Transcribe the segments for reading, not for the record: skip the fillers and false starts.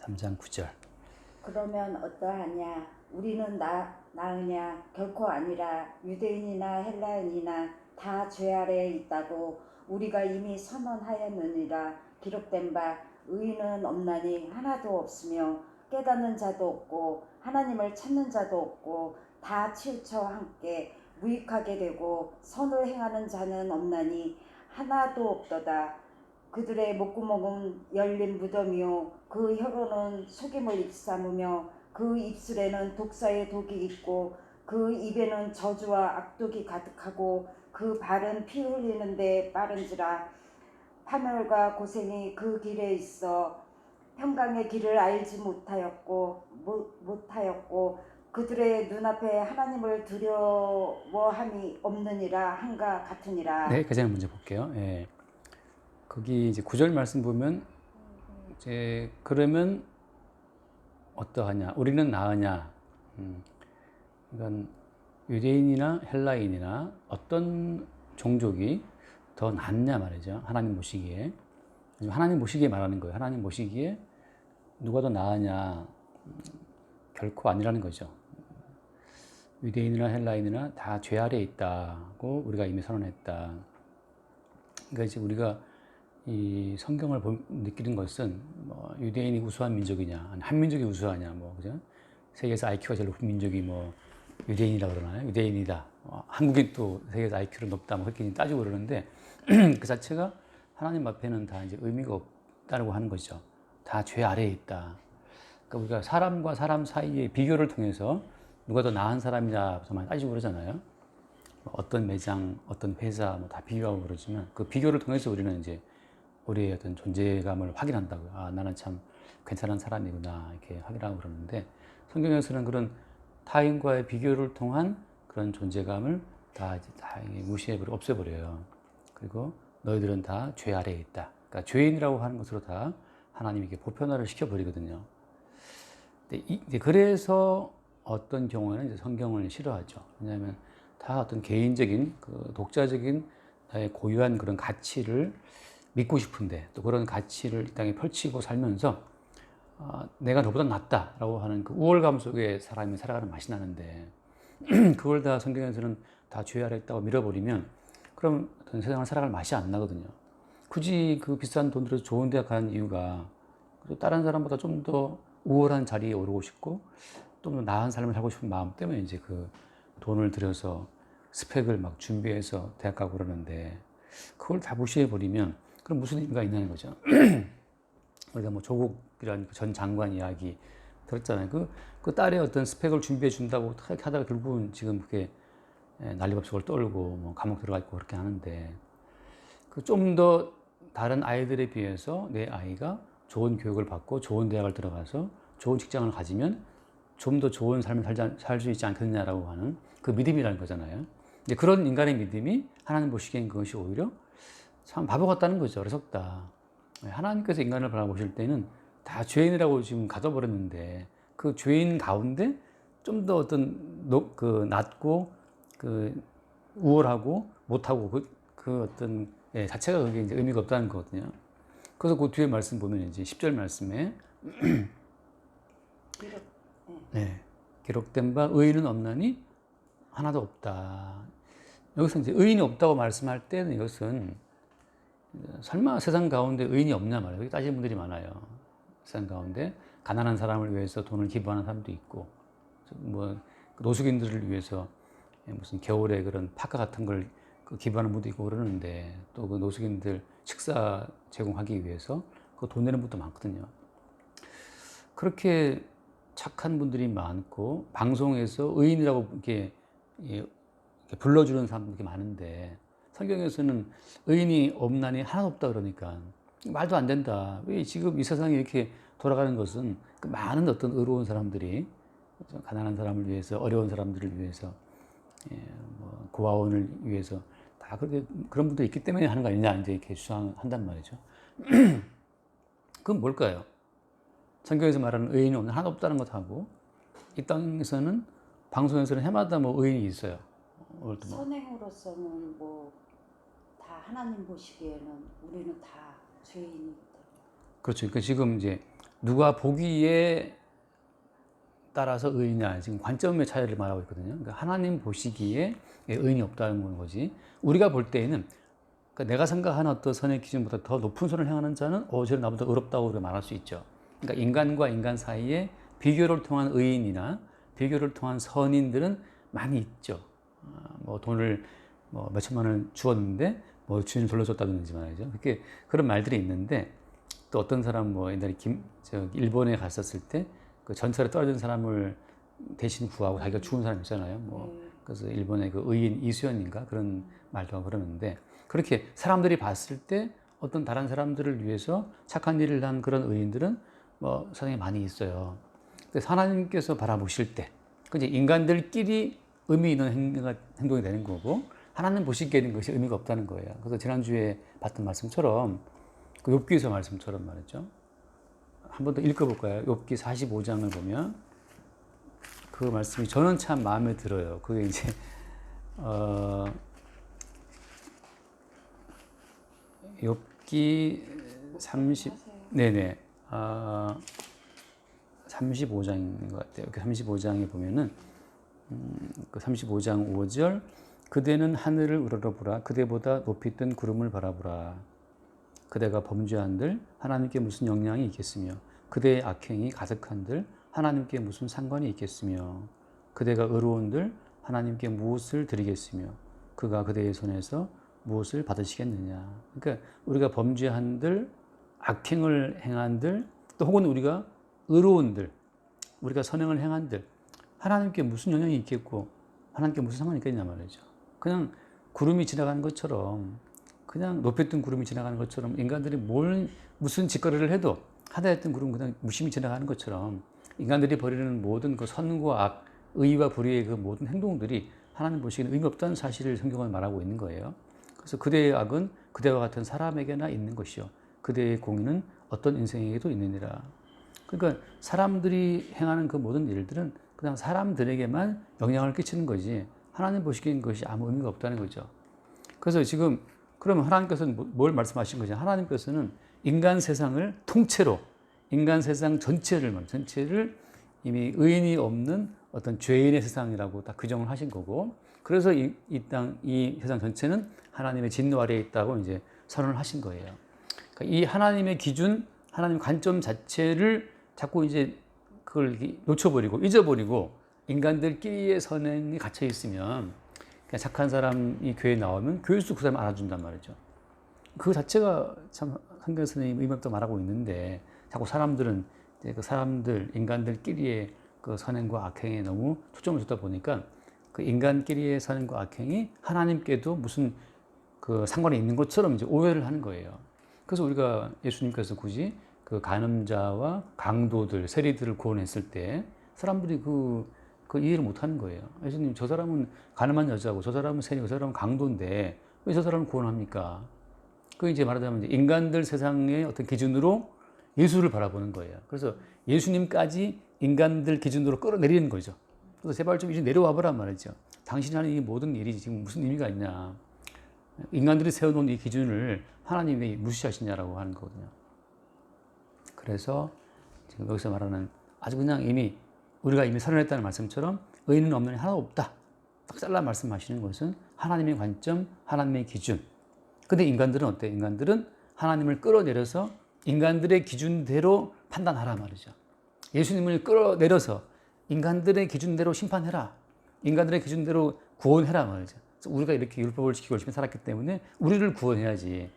3장 9절. 그러면 어떠하냐? 우리는 나으냐? 결코 아니라. 유대인이나 헬라인이나 다 죄 아래에 있다고 우리가 이미 선언하였느니라. 기록된 바 의인은 없나니 하나도 없으며 깨닫는 자도 없고 하나님을 찾는 자도 없고 다 치우쳐 함께 무익하게 되고 선을 행하는 자는 없나니 하나도 없도다. 그들의 목구멍은 열린 무덤이요 그 혀로는 속임을 입삼으며 그 입술에는 독사의 독이 있고 그 입에는 저주와 악독이 가득하고 그 발은 피 흘리는데 빠른지라. 파멸과 고생이 그 길에 있어 평강의 길을 알지 못하였고 그들의 눈앞에 하나님을 두려워함이 없느니라 한가 같으니라. 네, 그 장 먼저 볼게요. 예. 거기 이제 9절 말씀 보면 이제 그러면 어떠하냐? 우리는 나으냐? 그러니까 유대인이나 헬라인이나 어떤 종족이 더 낫냐 말이죠. 하나님 보시기에. 하나님 보시기에 말하는 거예요. 하나님 보시기에 누가 더 나으냐? 결코 아니라는 거죠. 유대인이나 헬라인이나 다 죄 아래에 있다고 우리가 이미 선언했다. 그러니까 이제 우리가 이 성경을 느끼는 것은 뭐 유대인이 우수한 민족이냐, 아니 한민족이 우수하냐, 뭐 그죠? 세계에서 IQ가 제일 높은 민족이 뭐 유대인이라 그러나요? 유대인이다. 한국이 또 세계에서 IQ를 높다, 뭐 그렇게 따지고 그러는데 그 자체가 하나님 앞에는 다 이제 의미가 없다고 하는 거죠. 다 죄 아래에 있다. 그러니까 우리가 사람과 사람 사이의 비교를 통해서 누가 더 나은 사람이냐 많이 따지고 그러잖아요. 어떤 매장, 어떤 회사 뭐 다 비교하고 그러지만 그 비교를 통해서 우리는 이제 우리의 어떤 존재감을 확인한다고요. 아, 나는 참 괜찮은 사람이구나 이렇게 확인하고 그러는데 성경에서는 그런 타인과의 비교를 통한 그런 존재감을 다 무시해버리고 없애버려요. 그리고 너희들은 다 죄 아래에 있다. 그러니까 죄인이라고 하는 것으로 다 하나님이 이렇게 보편화를 시켜버리거든요. 이제 그래서 어떤 경우에는 이제 성경을 싫어하죠. 왜냐하면 다 어떤 개인적인 그 독자적인 나의 고유한 그런 가치를 믿고 싶은데 또 그런 가치를 이 땅에 펼치고 살면서 내가 너보다 낫다라고 하는 그 우월감 속에 사람이 살아가는 맛이 나는데 그걸 다 성경에서는 다 죄 아래 있다고 밀어버리면 그럼 어떤 세상을 살아갈 맛이 안 나거든요. 굳이 그 비싼 돈 들여서 좋은 대학 가는 이유가 다른 사람보다 좀 더 우월한 자리에 오르고 싶고 좀 더 나은 삶을 살고 싶은 마음 때문에 이제 그 돈을 들여서 스펙을 막 준비해서 대학 가고 그러는데 그걸 다 무시해버리면 그럼 무슨 의미가 있냐는 거죠. 우리가 뭐 조국이라는 전 장관 이야기 들었잖아요. 그 딸의 어떤 스펙을 준비해 준다고 그렇게 하다가 결국은 지금 그게 난리법석을 떨고 뭐 감옥 들어가 있고 그렇게 하는데 그 좀 더 다른 아이들에 비해서 내 아이가 좋은 교육을 받고 좋은 대학을 들어가서 좋은 직장을 가지면 좀 더 좋은 삶을 살 수 있지 않겠느냐라고 하는 그 믿음이라는 거잖아요. 이제 그런 인간의 믿음이 하나님 보시기엔 그것이 오히려 참 바보 같다는 거죠. 어리석다. 하나님께서 인간을 바라보실 때는 다 죄인이라고 지금 가둬버렸는데 그 죄인 가운데 좀 더 어떤 낮고 그 우월하고 못하고 그 어떤 자체가 그게 이제 의미가 없다는 거거든요. 그래서 그 뒤에 말씀 보면 이제 10절 말씀에 기록된 바 의인은 없나니 하나도 없다. 여기서 이제 의인이 없다고 말씀할 때는 이것은 설마 세상 가운데 의인이 없냐 말이에요. 여기 따지는 분들이 많아요. 세상 가운데 가난한 사람을 위해서 돈을 기부하는 사람도 있고, 뭐 노숙인들을 위해서 무슨 겨울에 그런 파카 같은 걸 기부하는 분도 있고 그러는데 또 그 노숙인들 식사 제공하기 위해서 그 돈 내는 분도 많거든요. 그렇게 착한 분들이 많고 방송에서 의인이라고 이렇게 불러주는 사람들이 많은데 성경에서는 의인이 없나니 하나도 없다 그러니까 말도 안 된다. 왜 지금 이 세상이 이렇게 돌아가는 것은 그 많은 어떤 의로운 사람들이 가난한 사람을 위해서 어려운 사람들을 위해서 뭐 고아원을 위해서 다 그렇게 그런 분들이 있기 때문에 하는 거 아니냐 이제 이렇게 주장한단 말이죠. 그건 뭘까요? 성경에서 말하는 의인이 오늘 하나도 없다는 것하고 이 땅에서는 방송에서는 해마다 뭐 의인이 있어요. 선행으로서는 뭐 다 하나님 보시기에는 우리는 다 죄인이다. 그렇죠. 그러니까 지금 이제 누가 보기에 따라서 의인이냐, 지금 관점의 차이를 말하고 있거든요. 그러니까 하나님 보시기에 의인이 없다는 거지. 우리가 볼 때에는 그러니까 내가 생각하는 어떤 선의 기준보다 더 높은 선을 행하는 자는 쟤는 나보다 의롭다고 우리가 말할 수 있죠. 그러니까 인간과 인간 사이에 비교를 통한 의인이나 비교를 통한 선인들은 많이 있죠. 뭐 돈을 뭐 몇천만 원을 주었는데 뭐 주인 돌려줬다든지 말이죠. 그렇게 그런 말들이 있는데 또 어떤 사람 뭐 옛날에 일본에 갔었을 때 그 전철에 떨어진 사람을 대신 구하고 자기가 죽은 사람 있잖아요. 뭐 그래서 일본의 그 의인 이수연인가 그런 말도 하고 그러는데 그렇게 사람들이 봤을 때 어떤 다른 사람들을 위해서 착한 일을 한 그런 의인들은 뭐 세상에 많이 있어요. 근데 하나님께서 바라보실 때, 이제 인간들끼리 의미 있는 행동이 되는 거고 하나님 보시기에는 것이 의미가 없다는 거예요. 그래서 지난주에 봤던 말씀처럼 그 욥기서 말씀처럼 말이죠. 한 번 더 읽어볼까요? 욥기 45장을 보면 그 말씀이 저는 참 마음에 들어요. 그게 이제 욥기 30 35장인 것 같아요. 그 35장에 보면은 그 35장 5절 그대는 하늘을 우러러보라 그대보다 높이 뜬 구름을 바라보라 그대가 범죄한들 하나님께 무슨 영향이 있겠으며 그대의 악행이 가득한들 하나님께 무슨 상관이 있겠으며 그대가 의로운들 하나님께 무엇을 드리겠으며 그가 그대의 손에서 무엇을 받으시겠느냐. 그러니까 우리가 범죄한들 악행을 행한들 또 혹은 우리가 의로운들 우리가 선행을 행한들 하나님께 무슨 영향이 있겠고 하나님께 무슨 상관이 있겠냐 말이죠. 그냥 구름이 지나가는 것처럼 그냥 높이 뜬 구름이 지나가는 것처럼 인간들이 무슨 짓거리를 해도 하늘에 뜬 구름 그냥 무심히 지나가는 것처럼 인간들이 벌이는 모든 그 선과 악, 의와 불의의 그 모든 행동들이 하나님 보시기에는 의미 없다는 사실을 성경은 말하고 있는 거예요. 그래서 그대의 악은 그대와 같은 사람에게나 있는 것이요 그대의 공의는 어떤 인생에게도 있느니라. 그러니까 사람들이 행하는 그 모든 일들은 그냥 사람들에게만 영향을 끼치는 거지 하나님 보시기엔 그것이 아무 의미가 없다는 거죠. 그래서 지금 그러면 하나님께서는 뭘 말씀하신 거죠? 하나님께서는 인간 세상을 통째로 인간 세상 전체를 이미 의인이 없는 어떤 죄인의 세상이라고 딱 규정을 하신 거고 그래서 이 세상 전체는 하나님의 진노 아래에 있다고 이제 선언을 하신 거예요. 그러니까 이 하나님의 기준, 하나님 관점 자체를 자꾸 이제 그걸 놓쳐버리고 잊어버리고 인간들끼리의 선행이 갇혀 있으면 그냥 착한 사람이 교회에 나오면 교회에서 그 사람 알아준단 말이죠. 그 자체가 참 한경 선생님이 의미 없다고 말하고 있는데 자꾸 사람들은 이제 그 사람들 인간들끼리의 그 선행과 악행에 너무 초점을 줬다 보니까 그 인간끼리의 선행과 악행이 하나님께도 무슨 그 상관이 있는 것처럼 이제 오해를 하는 거예요. 그래서 우리가 예수님께서 굳이 그 간음자와 강도들, 세리들을 구원했을 때 사람들이 그 이해를 못 하는 거예요. 예수님, 저 사람은 가늠한 여자고, 저 사람은 세리고, 저 사람은 강도인데 왜 저 사람을 구원합니까? 그 이제 말하자면 이제 인간들 세상의 어떤 기준으로 예수를 바라보는 거예요. 그래서 예수님까지 인간들 기준으로 끌어내리는 거죠. 그래서 제발 좀 이제 내려와 보란 말이죠. 당신이 하는 이 모든 일이 지금 무슨 의미가 있냐. 인간들이 세워놓은 이 기준을 하나님이 무시하시냐라고 하는 거거든요. 그래서 지금 여기서 말하는 아주 그냥 우리가 이미 선언했다는 말씀처럼 의인은 없는 이 하나도 없다. 딱 잘라 말씀하시는 것은 하나님의 관점, 하나님의 기준. 근데 인간들은 어때? 인간들은 하나님을 끌어내려서 인간들의 기준대로 판단하라 말이죠. 예수님을 끌어내려서 인간들의 기준대로 심판해라. 인간들의 기준대로 구원해라 말이죠. 그래서 우리가 이렇게 율법을 지키고 열심히 살았기 때문에 우리를 구원해야지.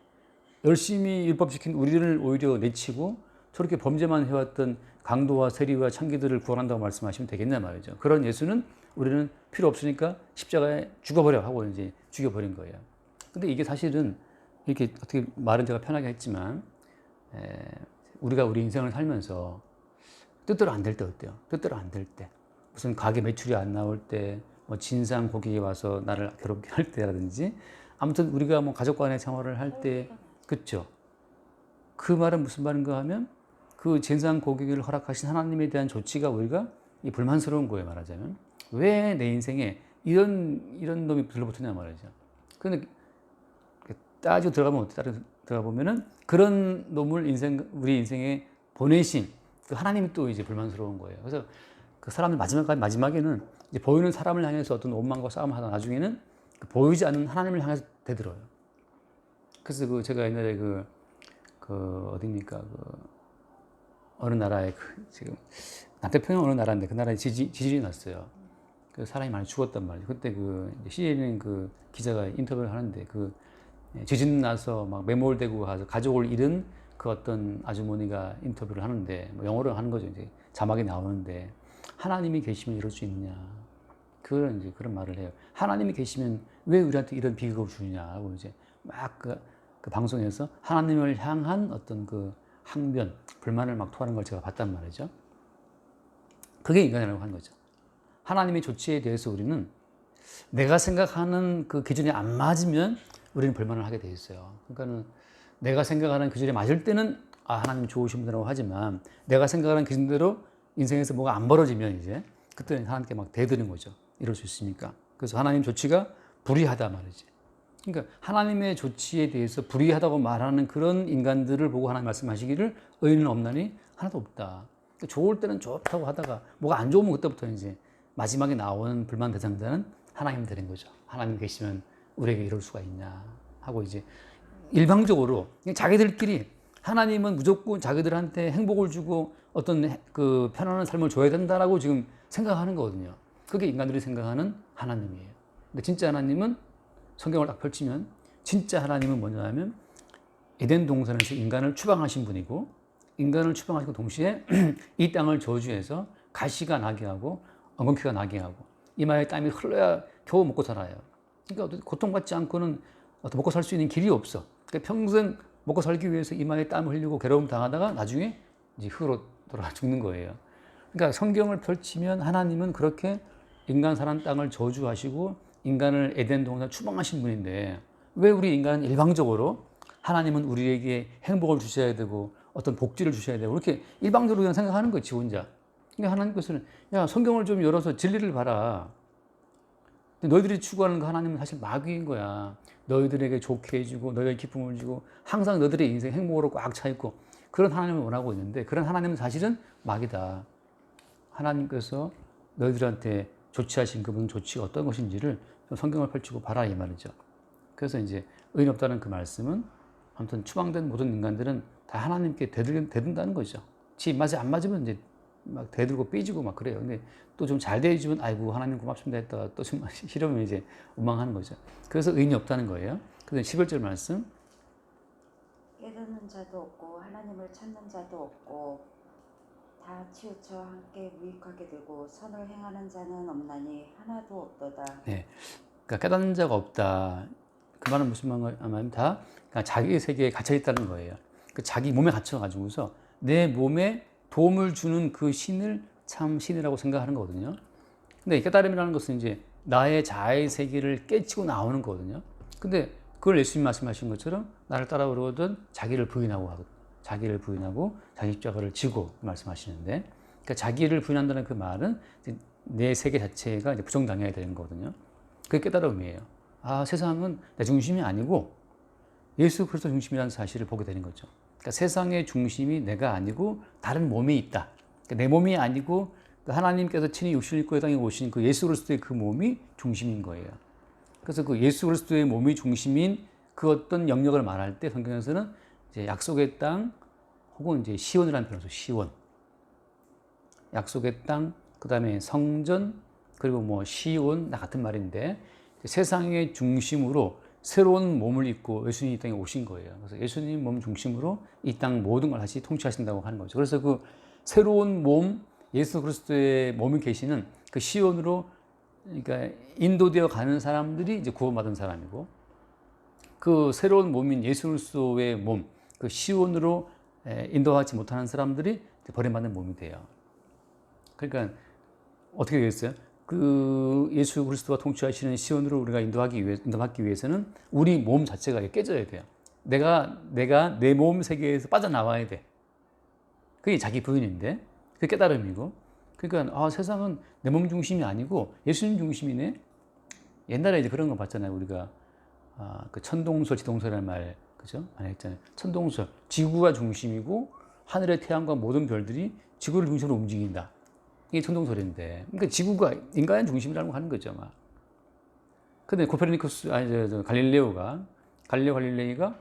열심히 율법 지킨 우리를 오히려 내치고 저렇게 범죄만 해왔던 강도와 세리와 창기들을 구원한다고 말씀하시면 되겠냐 말이죠. 그런 예수는 우리는 필요 없으니까 십자가에 죽어버려 하고 이제 죽여버린 거예요. 근데 이게 사실은 이렇게 어떻게 말은 제가 편하게 했지만 우리가 우리 인생을 살면서 뜻대로 안 될 때 어때요? 뜻대로 안 될 때 무슨 가게 매출이 안 나올 때 뭐 진상 고객이 와서 나를 괴롭게 할 때라든지 아무튼 우리가 뭐 가족 간의 생활을 할 때 그렇죠. 그 말은 무슨 말인가 하면 그 진상 고객을 허락하신 하나님에 대한 조치가 우리가 불만스러운 거예요. 말하자면 왜 내 인생에 이런 놈이 들러붙었냐 말이죠. 그런데 따지고 들어가면 어떻게 들어가 보면은 그런 놈을 우리 인생에 보내신 또 하나님이 또 이제 불만스러운 거예요. 그래서 그 사람들 마지막에는 이제 보이는 사람을 향해서 어떤 원망과 싸움을 하다 나중에는 그 보이지 않는 하나님을 향해서 대들어요. 그래서 그 제가 옛날에 그 어디입니까? 그 어느 나라에 지금 남태평양 어느 나라인데 그 나라에 지진이 났어요. 그 사람이 많이 죽었단 말이에요. 그때 그 CNN 그 기자가 인터뷰를 하는데 그 지진 나서 막 매몰되고 가족을 잃은 그 어떤 아주머니가 인터뷰를 하는데 뭐 영어로 하는 거죠. 이제 자막이 나오는데 하나님이 계시면 이럴 수 있느냐. 그런 말을 해요. 하나님이 계시면 왜 우리한테 이런 비극을 주느냐고 이제 막 그 방송에서 하나님을 향한 어떤 그 항변, 불만을 막 토하는 걸 제가 봤단 말이죠. 그게 인간이라고 하는 거죠. 하나님의 조치에 대해서 우리는 내가 생각하는 그 기준이 안 맞으면 우리는 불만을 하게 돼 있어요. 그러니까는 내가 생각하는 기준이 맞을 때는 하나님 좋으신 분이라고 하지만 내가 생각하는 기준대로 인생에서 뭐가 안 벌어지면 이제 그때는 하나님께 막 대드는 거죠. 이럴 수 있으니까. 그래서 하나님 조치가 불의하다 말이지. 그러니까 하나님의 조치에 대해서 불의하다고 말하는 그런 인간들을 보고 하나님 말씀하시기를 의인은 없나니 하나도 없다. 그러니까 좋을 때는 좋다고 하다가 뭐가 안 좋으면 그때부터 이제 마지막에 나오는 불만 대상자는 하나님 되는 거죠. 하나님 계시면 우리에게 이럴 수가 있냐 하고 이제 일방적으로 그냥 자기들끼리 하나님은 무조건 자기들한테 행복을 주고 어떤 그 편안한 삶을 줘야 된다라고 지금 생각하는 거거든요. 그게 인간들이 생각하는 하나님이에요. 근데 진짜 하나님은 성경을 딱 펼치면 진짜 하나님은 뭐냐면 에덴 동산에서 인간을 추방하신 분이고 인간을 추방하시고 동시에 이 땅을 저주해서 가시가 나게 하고 엉겅퀴가 나게 하고 이마에 땀이 흘러야 겨우 먹고 살아요. 그러니까 고통받지 않고는 먹고 살 수 있는 길이 없어. 그러니까 평생 먹고 살기 위해서 이마에 땀을 흘리고 괴로움 당하다가 나중에 이제 흙으로 돌아가 죽는 거예요. 그러니까 성경을 펼치면 하나님은 그렇게 인간 사는 땅을 저주하시고 인간을 에덴 동산 추방하신 분인데 왜 우리 인간은 일방적으로 하나님은 우리에게 행복을 주셔야 되고 어떤 복지를 주셔야 되고 이렇게 일방적으로 그냥 생각하는 거지 혼자. 그러니까 하나님께서는 야 성경을 좀 열어서 진리를 봐라. 근데 너희들이 추구하는 그 하나님은 사실 마귀인 거야. 너희들에게 좋게 해주고 너희에게 기쁨을 주고 항상 너희들의 인생 행복으로 꽉 차 있고 그런 하나님을 원하고 있는데 그런 하나님은 사실은 마귀다. 하나님께서 너희들한테 조치하신 그분 조치가 어떤 것인지를 성경을 펼치고 봐라 이 말이죠. 그래서 이제 의인 없다는 그 말씀은 아무튼 추방된 모든 인간들은 다 하나님께 대든다는 거죠. 지 입맛에 안 맞으면 이제 막 대들고 삐지고 막 그래요. 근데 또 좀 잘 대해주면 아이고 하나님 고맙습니다 했다가 또 좀 싫으면 이제 원망하는 거죠. 그래서 의인이 없다는 거예요. 그래서 11절 말씀 깨닫는 자도 없고 하나님을 찾는 자도 없고 다 치우쳐 함께 무익하게 되고 선을 행하는 자는 없나니 하나도 없도다. 네. 그러니까 깨닫는 자가 없다. 그 말은 무슨 말이냐면 다 그러니까 자기 세계에 갇혀 있다는 거예요. 그 자기 몸에 갇혀 가지고서 내 몸에 도움을 주는 그 신을 참 신이라고 생각하는 거거든요. 근데 깨달음이라는 것은 이제 나의 자아의 세계를 깨치고 나오는 거거든요. 근데 그걸 예수님 말씀하신 것처럼 나를 따라오거든 자기를 부인하고 하거든요. 자기를 부인하고 자기 십자가를 지고 말씀하시는데 그러니까 자기를 부인한다는 그 말은 내 세계 자체가 이제 부정당해야 되는 거거든요. 그게 깨달음이에요. 세상은 내 중심이 아니고 예수 그리스도 중심이라는 사실을 보게 되는 거죠. 그러니까 세상의 중심이 내가 아니고 다른 몸이 있다. 그러니까 내 몸이 아니고 하나님께서 친히 육신을 입고 이 땅에 오신 그 예수 그리스도의 그 몸이 중심인 거예요. 그래서 그 예수 그리스도의 몸이 중심인 그 어떤 영역을 말할 때 성경에서는 이제 약속의 땅 혹은 이제 시온이라는 표현으로 시온, 약속의 땅, 그 다음에 성전, 그리고 뭐 시온 같은 말인데 세상의 중심으로 새로운 몸을 입고 예수님이 이 땅에 오신 거예요. 그래서 예수님 몸 중심으로 이 땅 모든 걸 다시 통치하신다고 하는 거죠. 그래서 그 새로운 몸, 예수 그리스도의 몸이 계시는 그 시온으로 그러니까 인도되어 가는 사람들이 이제 구원받은 사람이고 그 새로운 몸인 예수 그리스도의 몸, 그 시온으로 인도하지 못하는 사람들이 버림받는 몸이 돼요. 그러니까 어떻게 되겠어요? 그 예수 그리스도가 통치하시는 시온으로 우리가 인도받기 위해서는 우리 몸 자체가 깨져야 돼요. 내가 내 몸 세계에서 빠져나와야 돼. 그게 자기 부인인데 그게 깨달음이고 그러니까 세상은 내 몸 중심이 아니고 예수님 중심이네. 옛날에 이제 그런 거 봤잖아요. 우리가 그 천동설, 지동설이라는 말 그죠? 많이 했잖아요. 천동설, 지구가 중심이고 하늘의 태양과 모든 별들이 지구를 중심으로 움직인다. 이게 천동설인데, 그러니까 지구가 인간 중심이라고 하는 거죠, 막. 근데 코페르니쿠스, 갈릴레오 갈릴레이가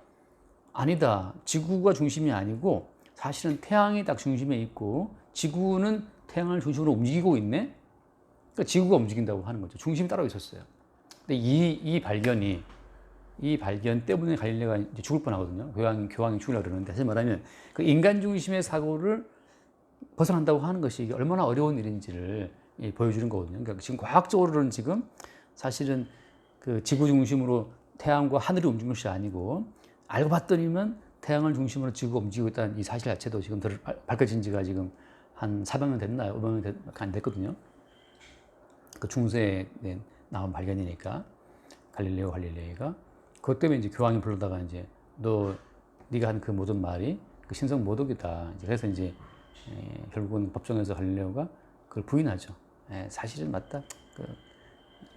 아니다. 지구가 중심이 아니고 사실은 태양이 딱 중심에 있고 지구는 태양을 중심으로 움직이고 있네. 그러니까 지구가 움직인다고 하는 거죠. 중심이 따로 있었어요. 근데 이 발견 때문에 갈릴레오가 이제 죽을 뻔하거든요. 교황이 죽으려고 그러는데, 사실 말하면 그 인간 중심의 사고를 벗어난다고 하는 것이 이게 얼마나 어려운 일인지를 보여주는 거거든요. 그러니까 지금 과학적으로는 지금 사실은 그 지구 중심으로 태양과 하늘이 움직이는 것이 아니고, 알고 봤더니만 태양을 중심으로 지구가 움직이고 있다는 이 사실 자체도 지금 밝혀진 지가 지금 한 400년 됐나요? 500년 안 됐거든요. 그 중세에 나온 발견이니까, 갈릴레이가. 그것 때문에 이제 교황이 불러다가 이제 네가 한 그 모든 말이 그 신성 모독이다. 그래서 이제 결국은 법정에서 갈릴레오가 그걸 부인하죠. 사실은 맞다. 그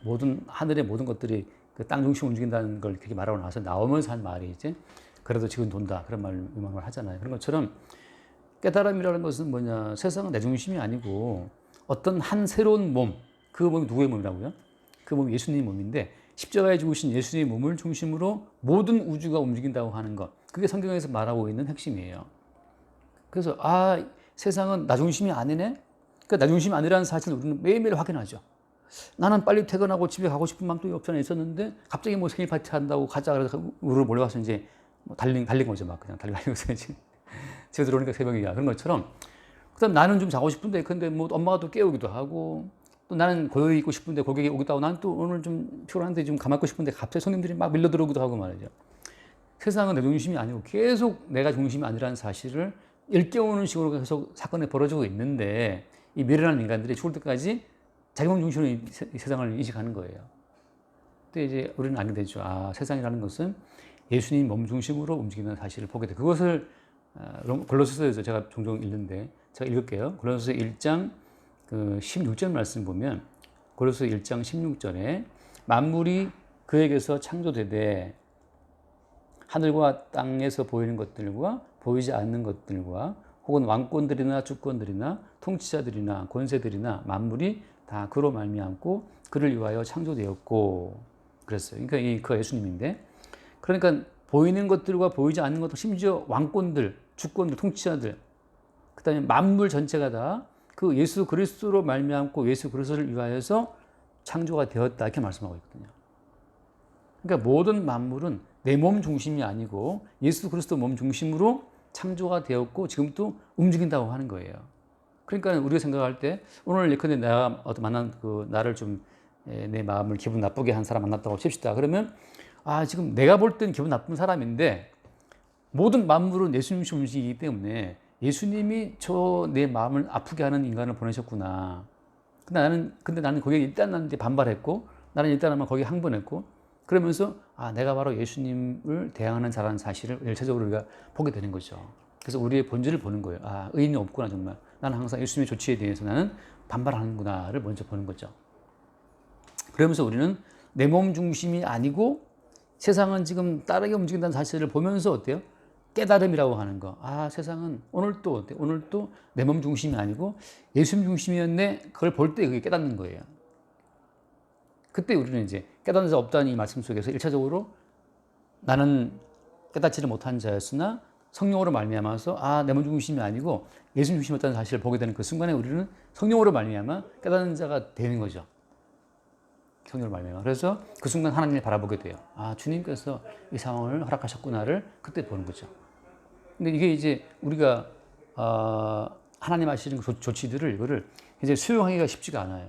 모든 하늘의 모든 것들이 그 땅 중심 움직인다는 걸 그렇게 말하고 나오면서 한 말이 이제 그래도 지금 돈다. 그런 말을 하잖아요. 그런 것처럼 깨달음이라는 것은 뭐냐? 세상은 내 중심이 아니고 어떤 한 새로운 몸, 그 몸이 누구의 몸이라고요? 그 몸이 예수님의 몸인데, 십자가에 죽으신 예수님의 몸을 중심으로 모든 우주가 움직인다고 하는 것, 그게 성경에서 말하고 있는 핵심이에요. 그래서 세상은 나 중심이 아니네? 그러니까 나 중심이 아니라는 사실을 우리는 매일매일 확인하죠. 나는 빨리 퇴근하고 집에 가고 싶은 마음도 없잖아 있었는데, 갑자기 뭐 생일 파티 한다고 가자 그래서 우르르 몰려가서 이제 뭐 달린 거죠. 막 그냥 달리면서 이제 집에 들어오니까 새벽이야. 그런 것처럼. 그다음 나는 좀 자고 싶은데, 근데 뭐 엄마가 또 깨우기도 하고, 또 나는 고요히 있고 싶은데 고객이 오기도 하고, 난 또 오늘 좀 피곤한데 좀 가만히 있고 싶은데 갑자기 손님들이 막 밀려 들어오기도 하고 말이죠. 세상은 내 중심이 아니고 계속 내가 중심이 아니라는 사실을 일깨우는 식으로 계속 사건이 벌어지고 있는데, 이 미련한 인간들이 죽을 때까지 자기 몸 중심으로 이 세상을 인식하는 거예요. 그때 이제 우리는 알게 되죠. 세상이라는 것은 예수님 몸 중심으로 움직이는 사실을 보게 돼. 그것을 골로새서에서 제가 종종 읽는데, 제가 읽을게요. 골로새 1장 그 16절 말씀 보면, 골로새 1장 16절에 만물이 그에게서 창조되되 하늘과 땅에서 보이는 것들과 보이지 않는 것들과 혹은 왕권들이나 주권들이나 통치자들이나 권세들이나 만물이 다 그로 말미암고 그를 위하여 창조되었고, 그랬어요. 그러니까 그 예수님인데, 그러니까 보이는 것들과 보이지 않는 것들, 심지어 왕권들, 주권들, 통치자들, 그다음에 만물 전체가 다 그 예수 그리스도로 말미암고 예수 그리스도를 위하여서 창조가 되었다, 이렇게 말씀하고 있거든요. 그러니까 모든 만물은 내 몸 중심이 아니고 예수 그리스도 몸 중심으로 창조가 되었고 지금 또 움직인다고 하는 거예요. 그러니까 우리가 생각할 때, 오늘 예컨대 내가 만난 나를 좀 내 마음을 기분 나쁘게 한 사람 만났다고 칩시다. 그러면 지금 내가 볼 땐 기분 나쁜 사람인데 모든 만물은 예수님 중심이기 때문에 예수님이 내 마음을 아프게 하는 인간을 보내셨구나. 근데 나는 거기에 일단 나한테 반발했고, 나는 일단 거기에 항변했고, 그러면서 내가 바로 예수님을 대항하는 자라는 사실을 일차적으로 우리가 보게 되는 거죠. 그래서 우리의 본질을 보는 거예요. 의인이 없구나, 정말. 나는 항상 예수님의 조치에 대해서 나는 반발하는구나를 먼저 보는 거죠. 그러면서 우리는 내 몸 중심이 아니고 세상은 지금 다르게 움직인다는 사실을 보면서 어때요? 깨달음이라고 하는 거. 세상은 오늘도 내 몸 중심이 아니고 예수님 중심이었네. 그걸 볼 때 그게 깨닫는 거예요. 그때 우리는 이제 깨닫는 자 없다는 이 말씀 속에서 1차적으로 나는 깨닫지를 못한 자였으나 성령으로 말미암아서 내 몸 중심이 아니고 예수님 중심이었다는 사실을 보게 되는 그 순간에 우리는 성령으로 말미암아 깨닫는 자가 되는 거죠. 성령으로 말미암아. 그래서 그 순간 하나님을 바라보게 돼요. 주님께서 이 상황을 허락하셨구나를 그때 보는 거죠. 근데 이게 이제 우리가 하나님 하시는 조치들을 이거를 이제 수용하기가 쉽지가 않아요.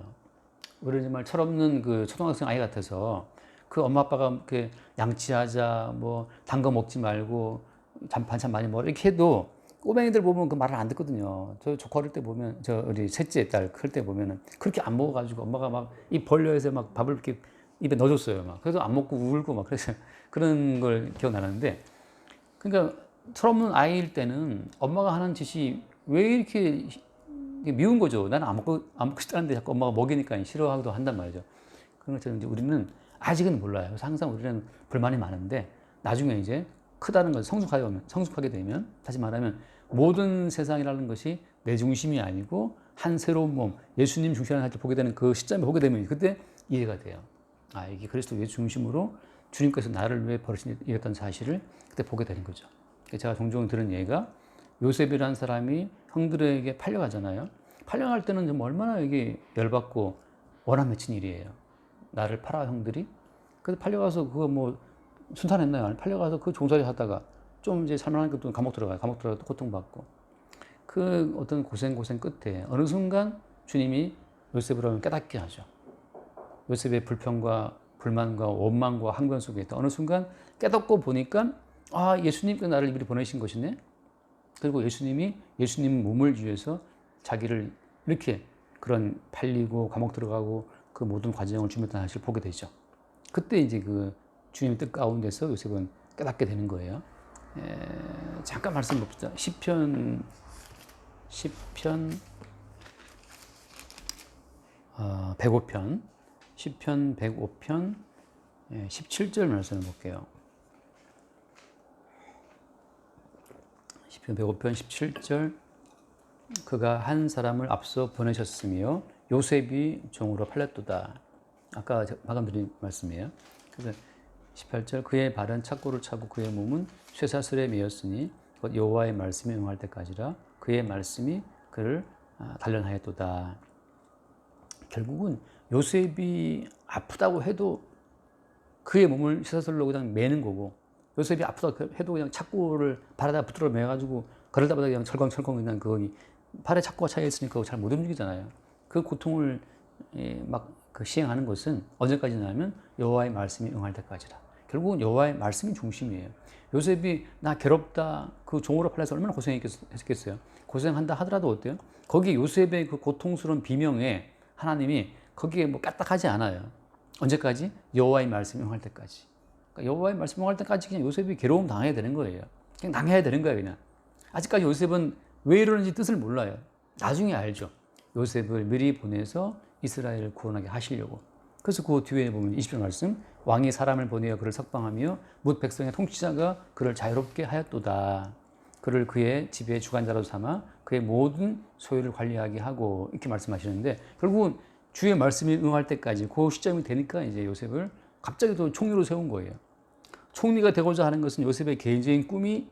우리는 정말 철없는 그 초등학생 아이 같아서 그 엄마 아빠가 이렇게 양치하자, 뭐 단 거 먹지 말고 반찬 많이 먹어 이렇게 해도 꼬맹이들 보면 그 말을 안 듣거든요. 저 조카 어릴 때 보면, 우리 셋째 딸 클 때 보면은 그렇게 안 먹어가지고 엄마가 막 입 벌려서 막 밥을 이렇게 입에 넣어줬어요. 막 그래서 안 먹고 울고 막 그래서 그런 걸 기억나는데, 그러니까 철없는 아이일 때는 엄마가 하는 짓이 왜 이렇게 미운 거죠. 나는 안 먹고 싶다는데 자꾸 엄마가 먹이니까 싫어하기도 한단 말이죠. 그런 것처럼 이제 우리는 아직은 몰라요. 그래서 항상 우리는 불만이 많은데, 나중에 이제 크다는 걸 성숙하게 되면, 다시 말하면 모든 세상이라는 것이 내 중심이 아니고 한 새로운 몸, 예수님 중심이라는 사실을 보게 되는 그 시점에 보게 되면 그때 이해가 돼요. 아, 이게 그리스도 예수 중심으로 주님께서 나를 위해 버리신 일이었던 사실을 그때 보게 되는 거죠. 제가 종종 들은 얘기가 요셉이라는 사람이 형들에게 팔려가잖아요. 팔려갈 때는 좀 얼마나 이게 열받고 원한 맺힌 일이에요. 나를 팔아 형들이. 그래서 팔려가서 그거 뭐 순탄했나요? 아니, 팔려가서 그 종살이 하다가 좀 이제 살만하니까 또 감옥 들어가요. 감옥 들어가서 또 고통받고. 그 어떤 고생 끝에 어느 순간 주님이 요셉을 깨닫게 하죠. 요셉의 불평과 불만과 원망과 항변 속에 있다. 어느 순간 깨닫고 보니까 아, 예수님께서 나를 이리 보내신 것이네. 그리고 예수님 몸을 위해서 자기를 이렇게 그런 팔리고 감옥 들어가고 그 모든 과정을 준비했다는 사실을 보게 되죠. 그때 이제 그 주님의 뜻 가운데서 요셉은 깨닫게 되는 거예요. 잠깐 말씀 봅시다. 시편 105편, 시편 105편 17절 말씀을 볼게요. 시편 105편 17절 그가 한 사람을 앞서 보내셨으며 요셉이 종으로 팔렸도다. 아까 방금 드린 말씀이에요. 그래서 18절 그의 발은 착고를 차고 그의 몸은 쇠사슬에 매였으니 곧 여호와의 말씀이 응할 때까지라 그의 말씀이 그를 단련하였도다. 결국은 요셉이 아프다고 해도 그의 몸을 쇠사슬로 그냥 매는 거고 요셉이 아프다고 해도 그냥 착고를 발에다 붙들어 매가지고 걸을다 보다 그냥 철컹철컹 그냥 거기 팔에 착고가 차여 있으니까 잘 못 움직이잖아요. 그 고통을 막 그 시행하는 것은 언제까지냐면 여호와의 말씀이 응할 때까지라. 결국은 여호와의 말씀이 중심이에요. 요셉이 나 괴롭다 그 종으로 팔려서 얼마나 고생했겠어요. 고생한다 하더라도 어때요? 거기 요셉의 그 고통스러운 비명에 하나님이 거기에 뭐 까딱하지 않아요. 언제까지? 여호와의 말씀이 응할 때까지. 그러니까 여호와의 말씀이 응할 때까지 그냥 요셉이 괴로움 당해야 되는 거예요. 그냥 당해야 되는 거예요, 그냥. 아직까지 요셉은 왜 이러는지 뜻을 몰라요. 나중에 알죠. 요셉을 미리 보내서 이스라엘을 구원하게 하시려고. 그래서 그 뒤에 보면 20절 말씀 왕이 사람을 보내어 그를 석방하며 뭇 백성의 통치자가 그를 자유롭게 하였도다. 그를 그의 집의 주관자로 삼아 그의 모든 소유를 관리하게 하고 이렇게 말씀하시는데 결국은 주의 말씀이 응할 때까지 그 시점이 되니까 이제 요셉을 갑자기 또 총리로 세운 거예요. 총리가 되고자 하는 것은 요셉의 개인적인 꿈이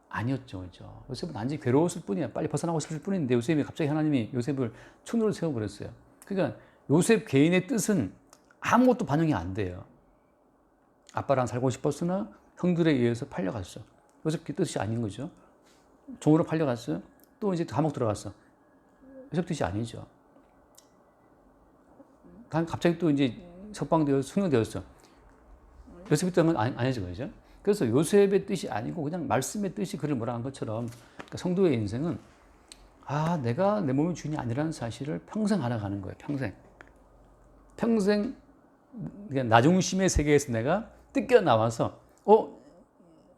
아니었죠. 그렇죠? 요셉은 단지 괴로웠을 뿐이야. 빨리 벗어나고 싶을 뿐인데 요셉이 갑자기 하나님이 요셉을 총리로 세워버렸어요. 그러니까 요셉 개인의 뜻은 아무것도 반영이 안 돼요. 아빠랑 살고 싶었으나 형들에 의해서 팔려갔어. 요셉 뜻이 아닌 거죠. 종으로 팔려갔어요. 또 이제 감옥 들어갔어. 요셉 뜻이 아니죠. 갑자기 또 이제 석방되어서 승려되었어. 요셉의 뜻은 아니죠. 그죠? 그래서 요셉의 뜻이 아니고 그냥 말씀의 뜻이 그를 몰아간 것처럼 그러니까 성도의 인생은 내가 내 몸의 주인이 아니라는 사실을 평생 알아가는 거예요. 평생 그러니까 나 중심의 세계에서 내가 뜯겨 나와서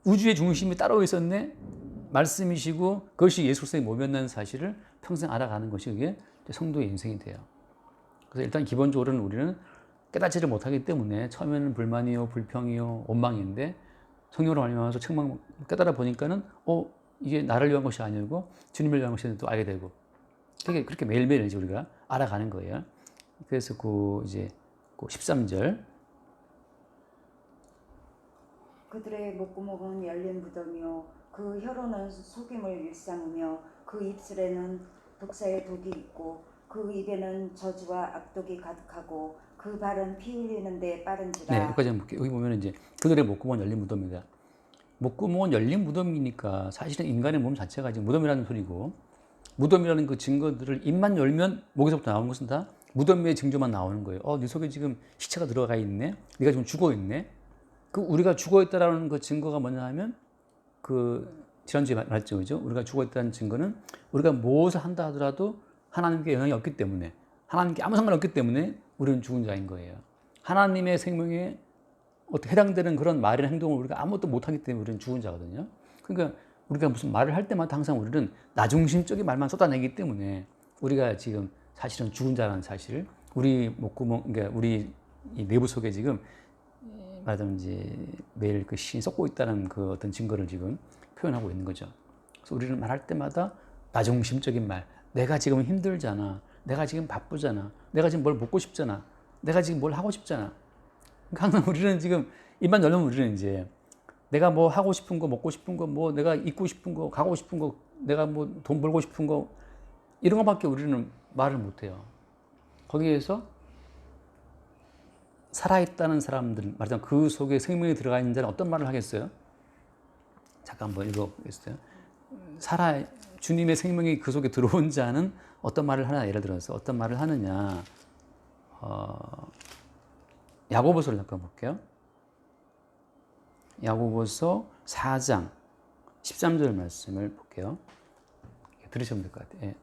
우주의 중심이 따로 있었네. 말씀이시고 그것이 예수 그리스도의 몸이었다는 사실을 평생 알아가는 것이 그게 성도의 인생이 돼요. 그래서 일단 기본적으로는 우리는 깨닫지를 못하기 때문에 처음에는 불만이요, 불평이요, 원망인데 성령으로 말미암아서 책망 깨달아 보니까는 이게 나를 위한 것이 아니고 주님을 위한 것이 또 알게 되고 그렇게 매일매일 이제 우리가 알아가는 거예요. 그래서 이제 13절 그들의 목구멍은 열린 무덤이요 그 혀로는 속임을 일삼으며 그 입술에는 독사의 독이 있고 그 입에는 저주와 악독이 가득하고 그 발은 피 흘리는데 빠른지라. 네, 여기까지 한번 볼게요. 여기 보면 이제 그들의 목구멍은 열린 무덤이다. 목구멍은 열린 무덤이니까 사실은 인간의 몸 자체가 지금 무덤이라는 소리고 무덤이라는 그 증거들을 입만 열면 목에서부터 나오는 것은 다 무덤의 징조만 나오는 거예요. 네 속에 지금 시체가 들어가 있네. 네가 지금 죽어 있네. 그 우리가 죽어 있다라는 그 증거가 뭐냐 하면 지난주에 말했죠. 그죠? 우리가 죽어 있다는 증거는 우리가 무엇을 한다 하더라도 하나님께 영향이 없기 때문에 하나님께 아무 상관없기 때문에 우리는 죽은 자인 거예요. 하나님의 생명에 어떻게 해당되는 그런 말이나 행동을 우리가 아무것도 못하기 때문에 우리는 죽은 자거든요. 그러니까 우리가 무슨 말을 할 때마다 항상 우리는 나중심적인 말만 쏟아내기 때문에 우리가 지금 사실은 죽은 자라는 사실, 우리 목구멍, 그러니까 우리 이 내부 속에 지금 말하자면 이제 매일 그 신이 썩고 있다는 그 어떤 증거를 지금 표현하고 있는 거죠. 그래서 우리는 말할 때마다 나중심적인 말. 내가 지금 힘들잖아. 내가 지금 바쁘잖아. 내가 지금 뭘 먹고 싶잖아. 내가 지금 뭘 하고 싶잖아. 그러니까 항상 우리는 지금 입만 열면 우리는 이제 내가 뭐 하고 싶은 거, 먹고 싶은 거, 뭐 내가 입고 싶은 거, 가고 싶은 거, 내가 뭐 돈 벌고 싶은 거 이런 것밖에 우리는 말을 못 해요. 거기에서 살아있다는 사람들, 말하자면 그 속에 생명이 들어가 있는 자는 어떤 말을 하겠어요? 잠깐 한번 읽어보겠어요. 주님의 생명이 그 속에 들어온 자는 어떤 말을 하느냐, 예를 들어서 어떤 말을 하느냐. 야고보서를 잠깐 볼게요. 야고보서 4장 13절 말씀을 볼게요. 들으시면 될 것 같아요.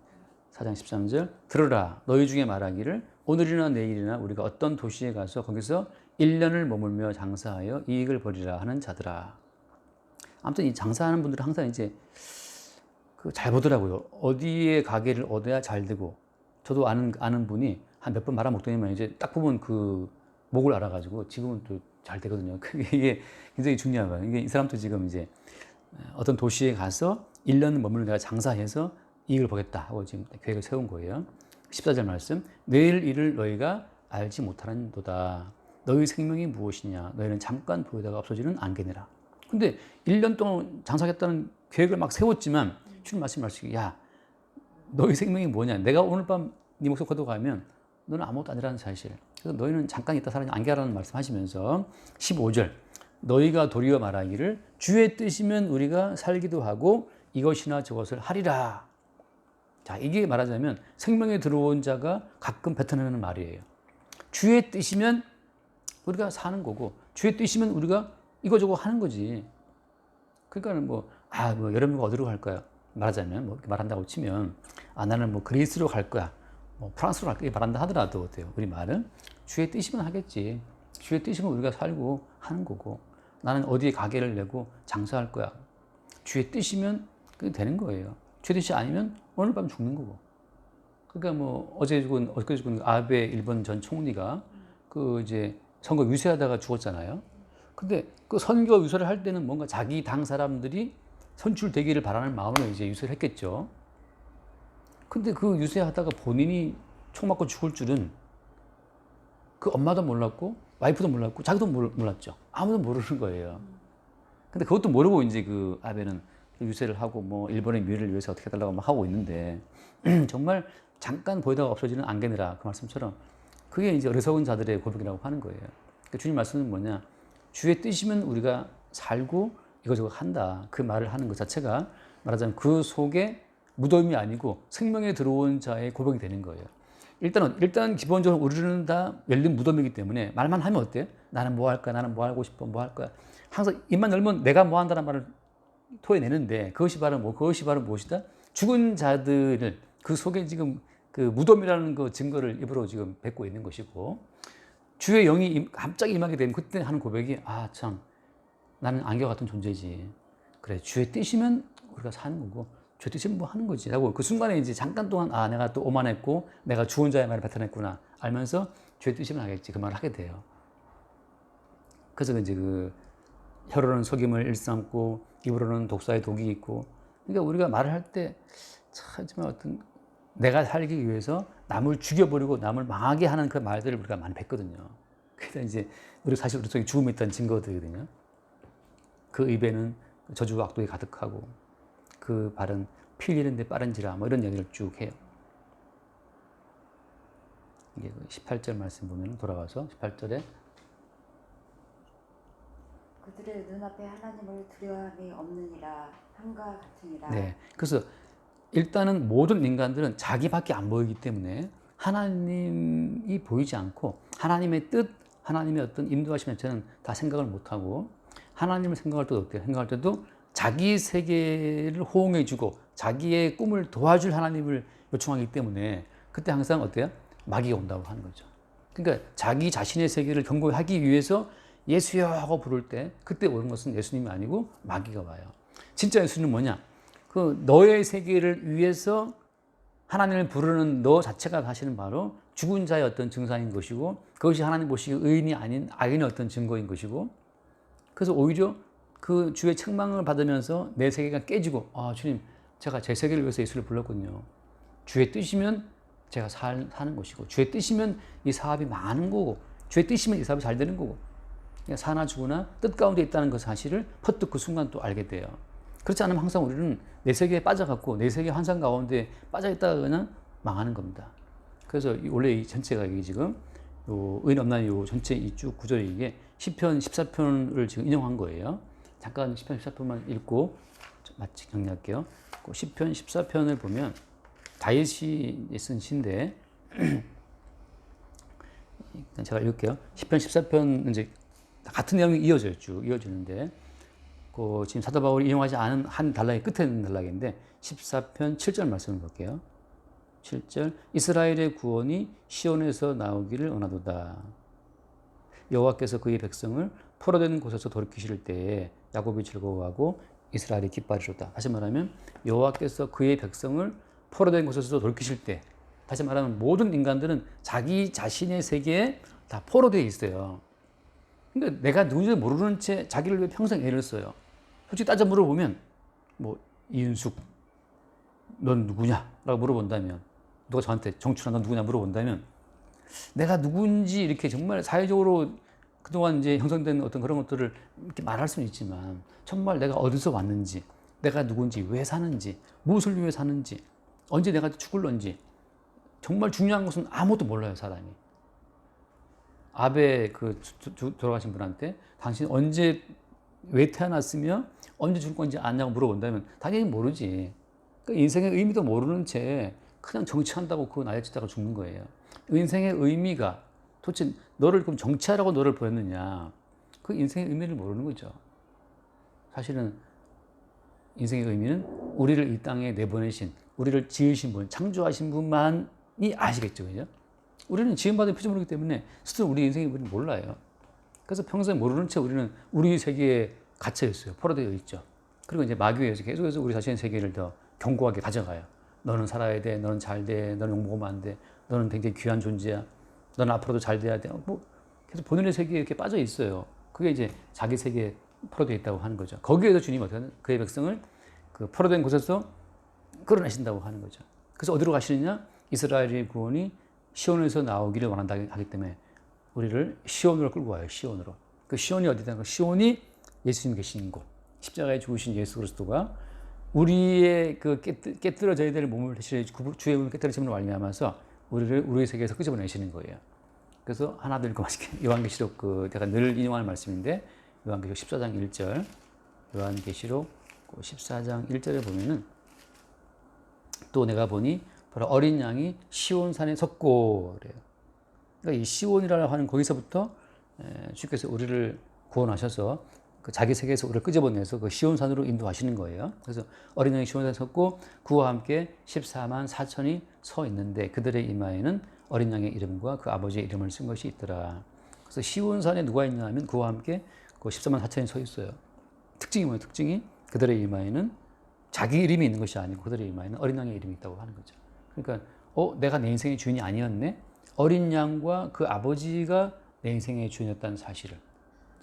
4장 13절. 들으라, 너희 중에 말하기를 오늘이나 내일이나 우리가 어떤 도시에 가서 거기서 1년을 머물며 장사하여 이익을 벌이라 하는 자들아. 아무튼 이 장사하는 분들은 항상 이제 잘 보더라고요. 어디에 가게를 얻어야 잘 되고. 저도 아는 분이 한 몇 번 말아먹더니만 이제 딱 보면 그 목을 알아가지고 지금은 또 잘 되거든요. 이게 굉장히 중요한 거예요. 이게 이 사람도 지금 이제 어떤 도시에 가서 1년 머물러 내가 장사해서 이익을 보겠다 하고 지금 계획을 세운 거예요. 14절 말씀. 내일 일을 너희가 알지 못하는도다. 너희 생명이 무엇이냐. 너희는 잠깐 보이다가 없어지는 안개니라. 근데 1년 동안 장사하겠다는 계획을 막 세웠지만 주님 말씀하시기, 야, 너희 생명이 뭐냐. 내가 오늘 밤 네 목숨 걷어가면 너는 아무것도 아니라는 사실. 그래서 너희는 잠깐 있다 사라진 안개라는 말씀하시면서 15절. 너희가 도리어 말하기를 주의 뜻이면 우리가 살기도 하고 이것이나 저것을 하리라. 자, 이게 말하자면 생명에 들어온 자가 가끔 뱉어내는 말이에요. 주의 뜻이면 우리가 사는 거고, 주의 뜻이면 우리가 이거저거 하는 거지. 그러니까 뭐 여러분과 어디로 갈 거야? 말하자면 뭐 이렇게 말한다고 치면, 나는 뭐 그리스로 갈 거야, 뭐 프랑스로 갈 거야 말한다 하더라도 어때요? 우리 말은 주의 뜻이면 하겠지. 주의 뜻이면 우리가 살고 하는 거고, 나는 어디에 가게를 내고 장사할 거야. 주의 뜻이면 그게 되는 거예요. 주의 뜻이 아니면 오늘 밤 죽는 거고. 그러니까 뭐 어제 죽은 아베 일본 전 총리가 그 이제 선거 유세하다가 죽었잖아요. 근데 그 선거 유세를 할 때는 뭔가 자기 당 사람들이 선출되기를 바라는 마음으로 이제 유세를 했겠죠. 근데 그 유세하다가 본인이 총 맞고 죽을 줄은 그 엄마도 몰랐고 와이프도 몰랐고 자기도 몰랐죠. 아무도 모르는 거예요. 근데 그것도 모르고 이제 그 아베는 유세를 하고 뭐 일본의 미래를 위해서 어떻게 해달라고 막 하고 있는데 정말 잠깐 보이다가 없어지는 안개니라 그 말씀처럼 그게 이제 어리석은 자들의 고백이라고 하는 거예요. 그러니까 주님 말씀은 뭐냐? 주의 뜻이면 우리가 살고 이거저거 한다. 그 말을 하는 것 자체가 말하자면 그 속에 무덤이 아니고 생명에 들어온 자의 고백이 되는 거예요. 일단 기본적으로 우리는 다 열린 무덤이기 때문에 말만 하면 어때요? 나는 뭐 할 거야? 나는 뭐 하고 싶어? 뭐 할 거야? 항상 입만 열면 내가 뭐 한다는 말을 토해내는데 그것이 바로 무엇이다? 죽은 자들을 그 속에 지금 그 무덤이라는 그 증거를 입으로 지금 뱉고 있는 것이고, 주의 영이 갑자기 임하게 되면 그때 하는 고백이 참 나는 안개와 같은 존재지. 그래, 주의 뜻이면 우리가 사는 거고 주의 뜻이면 뭐 하는 거지 라고 그 순간에 이제 잠깐 동안 내가 또 오만했고 내가 죽은 자의 말을 뱉어냈구나 알면서 주의 뜻이면 하겠지 그 말을 하게 돼요. 그래서 이제 그 혀로는 속임을 일삼고 입으로는 독사의 독이 있고, 그러니까 우리가 말을 할 때 참 어떤 내가 살기 위해서 남을 죽여버리고 남을 망하게 하는 그 말들을 우리가 많이 뱉거든요. 그래서 이제 우리 사실 우리 속에 죽음이 있다는 증거들이거든요. 그 입에는 저주와 악독이 가득하고 그 발은 피 흘리는데 빠른지라 뭐 이런 얘기를 쭉 해요. 이게 18절 말씀 보면 돌아가서 18절에 그들의 눈앞에 하나님을 두려움이 없느니라 한과 같으니라. 네. 그래서 일단은 모든 인간들은 자기밖에 안 보이기 때문에 하나님이 보이지 않고 하나님의 뜻, 하나님의 어떤 인도하심에 저는 다 생각을 못하고 하나님을 생각할 때도 어때요? 생각할 때도 자기 세계를 호응해주고 자기의 꿈을 도와줄 하나님을 요청하기 때문에 그때 항상 어때요? 마귀가 온다고 하는 거죠. 그러니까 자기 자신의 세계를 견고하기 위해서 예수여 하고 부를 때 그때 오는 것은 예수님이 아니고 마귀가 와요. 진짜 예수님은 뭐냐? 그 너의 세계를 위해서 하나님을 부르는 너 자체가 사실은 바로 죽은 자의 어떤 증상인 것이고 그것이 하나님 보시기에 의인이 아닌 악인의 어떤 증거인 것이고, 그래서 오히려 그 주의 책망을 받으면서 내 세계가 깨지고 주님 제가 제 세계를 위해서 예수를 불렀거든요. 주의 뜻이면 제가 사는 것이고, 주의 뜻이면 이 사업이 많은 거고, 주의 뜻이면 이 사업이 잘 되는 거고, 그냥 사나 죽으나 뜻 가운데 있다는 그 사실을 퍼뜩 그 순간 또 알게 돼요. 그렇지 않으면 항상 우리는 내 세계에 빠져갖고 내 세계 환상 가운데 빠져있다가 그냥 망하는 겁니다. 그래서 원래 이 전체가 이게 지금 의인 없나니 요 전체 이 쭉 구절이 이게 시편 14편을 지금 인용한 거예요. 잠깐 시편 14편만 읽고 마치 정리할게요. 그 시편 14편을 보면 다윗이 쓴 시인데 제가 읽을게요. 시편 14편 이제 같은 내용이 이어져요. 쭉 이어지는데 그 지금 사도 바울이 인용하지 않은 한 단락의 끝에 있는 단락인데 14편 7절 말씀을 볼게요. 7절 이스라엘의 구원이 시온에서 나오기를 원하도다. 여호와께서 그의 백성을 포로된 곳에서 돌이키실 때에 야곱이 즐거워하고 이스라엘이 기뻐하리로다. 다시 말하면 여호와께서 그의 백성을 포로된 곳에서 돌이키실 때, 다시 말하면 모든 인간들은 자기 자신의 세계에 다 포로되어 있어요. 그러니까 내가 누군지 모르는 채 자기를 위해 평생 애를 써요. 솔직히 따져 물어보면 뭐 이윤숙 넌 누구냐? 라고 물어본다면, 누가 저한테 정춘아 넌 누구냐 물어본다면 내가 누군지 이렇게 정말 사회적으로 그동안 이제 형성된 어떤 그런 것들을 이렇게 말할 수는 있지만 정말 내가 어디서 왔는지, 내가 누군지, 왜 사는지, 무엇을 위해 사는지, 언제 내가 죽을런지 정말 중요한 것은 아무것도 몰라요, 사람이. 아베 그 돌아가신 분한테 당신 언제 왜 태어났으며 언제 죽을 건지 아냐고 물어본다면 당연히 모르지. 그러니까 인생의 의미도 모르는 채 그냥 정치한다고 그거 나약짓다가 죽는 거예요. 인생의 의미가 도대체 너를 그럼 정치하라고 너를 보냈느냐? 그 인생의 의미를 모르는 거죠. 사실은 인생의 의미는 우리를 이 땅에 내보내신, 우리를 지으신 분, 창조하신 분만이 아시겠죠, 그죠? 우리는 지음받은 피조물이기 때문에 스스로 우리 인생의 의미를 몰라요. 그래서 평생 모르는 채 우리는 우리 세계에 갇혀 있어요. 포로되어 있죠. 그리고 이제 마귀에서 계속해서 우리 자신의 세계를 더 견고하게 가져가요. 너는 살아야 돼. 너는 잘 돼. 너는 욕먹으면 안 돼. 너는 굉장히 귀한 존재야. 너는 앞으로도 잘 돼야 돼. 뭐 계속 본인의 세계에 이렇게 빠져 있어요. 그게 이제 자기 세계에 포로되어 있다고 하는 거죠. 거기에서 주님이 어떻게 하는 그의 백성을 그 포로된 곳에서 끌어내신다고 하는 거죠. 그래서 어디로 가시느냐? 이스라엘의 구원이 시온에서 나오기를 원한다 하기 때문에 우리를 시온으로 끌고 와요. 시온으로. 그 시온이 어디다? 그 시온이 예수님 계신 곳. 십자가에 죽으신 예수 그리스도가 우리의 그 깨뜨려져야 될 몸을 대신해 주의 몸을 깨뜨리심으로 말미암아서 우리를 우리의 세계에서 끄집어내시는 거예요. 그래서 하나 더 읽고 마실게요. 요한계시록 그 제가 늘 인용하는 말씀인데 요한계시록 14장 1절. 요한계시록 14장 1절에 보면은 또 내가 보니 바로 어린 양이 시온산에 섰고 그래요. 그러니까 이 시온이라고 하는 거기서부터 주께서 우리를 구원하셔서 그 자기 세계에서 우리를 끄집어내서 그 시온산으로 인도하시는 거예요. 그래서 어린 양이 시온산에 섰고 그와 함께 14만 4천이 서 있는데 그들의 이마에는 어린 양의 이름과 그 아버지의 이름을 쓴 것이 있더라. 그래서 시온산에 누가 있냐 하면 그와 함께 그 14만 4천이 서 있어요. 특징이 뭐예요? 특징이 그들의 이마에는 자기 이름이 있는 것이 아니고 그들의 이마에는 어린 양의 이름이 있다고 하는 거죠. 그러니까 내가 내 인생의 주인이 아니었네? 어린 양과 그 아버지가 내 인생의 주인이었다는 사실을,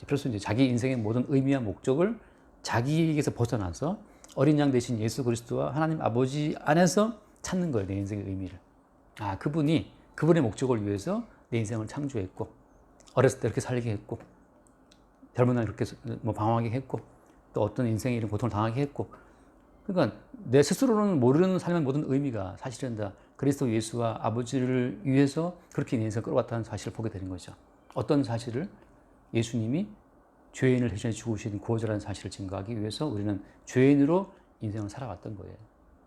그래서 이제 자기 인생의 모든 의미와 목적을 자기에게서 벗어나서 어린 양 대신 예수 그리스도와 하나님 아버지 안에서 찾는 거예요. 내 인생의 의미를. 그분이 그분의 목적을 위해서 내 인생을 창조했고 어렸을 때 이렇게 살게 했고 젊은 날 그렇게 뭐 방황하게 했고 또 어떤 인생의 이런 고통을 당하게 했고, 그러니까 내 스스로는 모르는 삶의 모든 의미가 사실은 다 그리스도 예수와 아버지를 위해서 그렇게 내 인생을 끌어왔다는 사실을 보게 되는 거죠. 어떤 사실을? 예수님이 죄인을 대신해 죽으신 구원자라는 사실을 증거하기 위해서 우리는 죄인으로 인생을 살아왔던 거예요.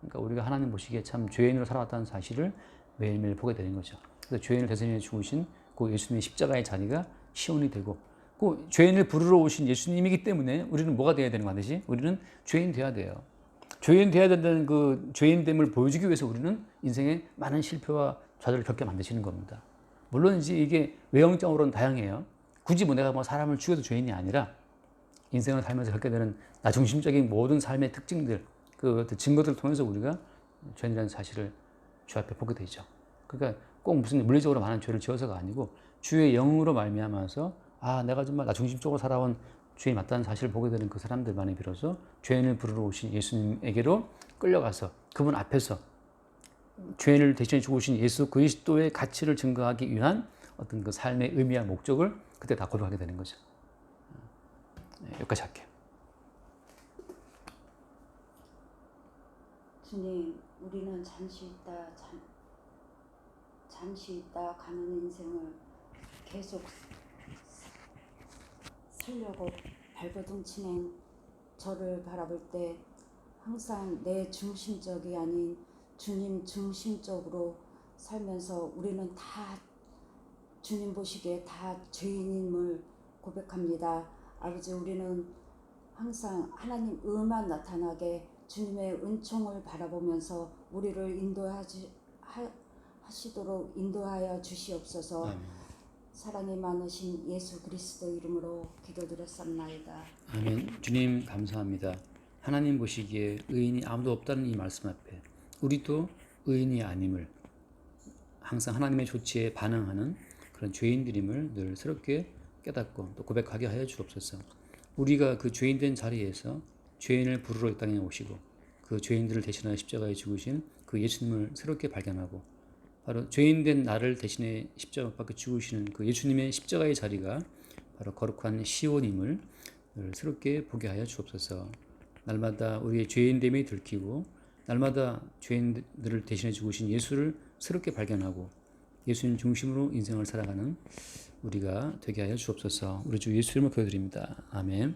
그러니까 우리가 하나님 보시기에 참 죄인으로 살아왔다는 사실을 매일매일 보게 되는 거죠. 그래서 죄인을 대신해 죽으신 그 예수님의 십자가의 자리가 시온이 되고, 그 죄인을 부르러 오신 예수님이기 때문에 우리는 뭐가 돼야 되는 거 반드시? 우리는 죄인 돼야 돼요. 죄인 돼야 된다는 그 죄인됨을 보여주기 위해서 우리는 인생에 많은 실패와 좌절을 겪게 만드시는 겁니다. 물론 이제 이게 외형적으로는 다양해요. 굳이 내가 뭐 사람을 죽여도 죄인이 아니라 인생을 살면서 겪게 되는 나 중심적인 모든 삶의 특징들, 그 증거들을 통해서 우리가 죄인이라는 사실을 주 앞에 보게 되죠. 그러니까 꼭 무슨 물리적으로 많은 죄를 지어서가 아니고 주의 영으로 말미암아서 내가 정말 나 중심적으로 살아온 죄인이 맞다는 사실을 보게 되는 그 사람들만이 비로소 죄인을 부르러 오신 예수님에게로 끌려가서 그분 앞에서 죄인을 대신해 죽으신 예수 그리스도의 가치를 증거하기 위한 어떤 그 삶의 의미와 목적을 그때 다 고백하게 되는 거죠. 여기까지 할게요. 주님, 우리는 잠시 있다 가는 인생을 계속 살려고 발버둥 치는 저를 바라볼 때 항상 내 중심적이 아닌 주님 중심적으로 살면서 우리는 다 주님 보시기에 다 죄인임을 고백합니다. 아버지, 우리는 항상 하나님 의만 나타나게 주님의 은총을 바라보면서 우리를 하시도록 인도하여 주시옵소서. 아멘. 사랑이 많으신 예수 그리스도 이름으로 기도드렸습나이다. 아멘. 주님 감사합니다. 하나님 보시기에 의인이 아무도 없다는 이 말씀 앞에 우리도 의인이 아님을 항상 하나님의 조치에 반응하는 그런 죄인들임을 늘 새롭게 깨닫고 또 고백하게 하여 주옵소서. 우리가 그 죄인된 자리에서 죄인을 부르러 이 땅에 오시고 그 죄인들을 대신하여 십자가에 죽으신 그 예수님을 새롭게 발견하고 바로 죄인된 나를 대신해 십자가 밖에 죽으시는 그 예수님의 십자가의 자리가 바로 거룩한 시온임을 늘 새롭게 보게 하여 주옵소서. 날마다 우리의 죄인됨이 들키고 날마다 죄인들을 대신해 죽으신 예수를 새롭게 발견하고 예수님 중심으로 인생을 살아가는 우리가 되게 하여 주옵소서. 우리 주 예수 이름으로 기도드립니다. 아멘.